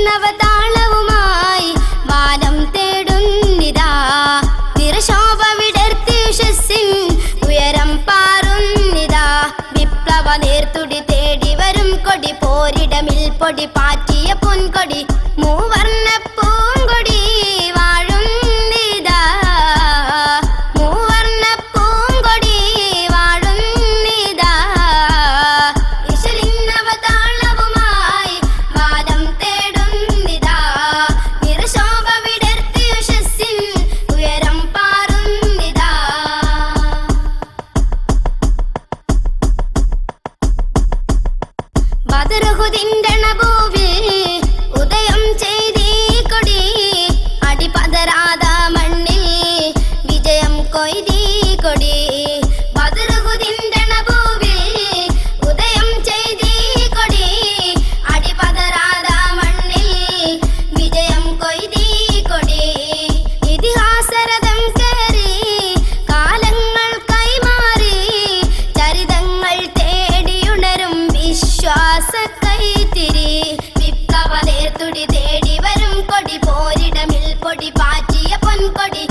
നവതാളവുമായി വാനം തേടുന്നിതാ നിറശോഭ വിടർത്തി ഉഷസ്സിൻ ഉയരം പാറുന്നിതാ വിപ്ലവ നേർത്തുടി തേടി വരും കൊടി പോരിടമിൽ പൊടി പാറ്റിയ പൊൻകൊടി മൂവർണ്ണ പൂങ്കൊടി വാഴുന്നിതാ മൂവർണ്ണ പൂങ്കൊടി വാഴുന്നിതാ ഇശലിൻ നവതാളവുമായി വാനം തേടുന്നിതാ നിറശോഭ വിടർത്തി ഉഷസ്സിൻ ഉയരം പാറുന്നിതാ ബദറുഹുദിന്റെ നബൂവിൽ ഉദയം ചെയ്തീ കൊടി അടിപതരാത മണ്ണിൽ വിജയം കൊയ്തീ കൊടി ബദറുഹുദിന്റെ നബൂവിൽ ഉദയം ചെയ്തീ കൊടി അടിപതരാത മണ്ണിൽ വിജയം കൊയ്തീ കൊടി ഇതിഹാസരഥം കയറി കാലങ്ങൾ കൈമാറി ചരിതങ്ങൾ തേടിയുണരും വിശ്വാസ കൈത്തിരി വിപ്ലവ നേർത്തുടി തേടി വരും കൊടി പോരിടമിൽ പൊടി പാറ്റിയ പൊൻകൊടി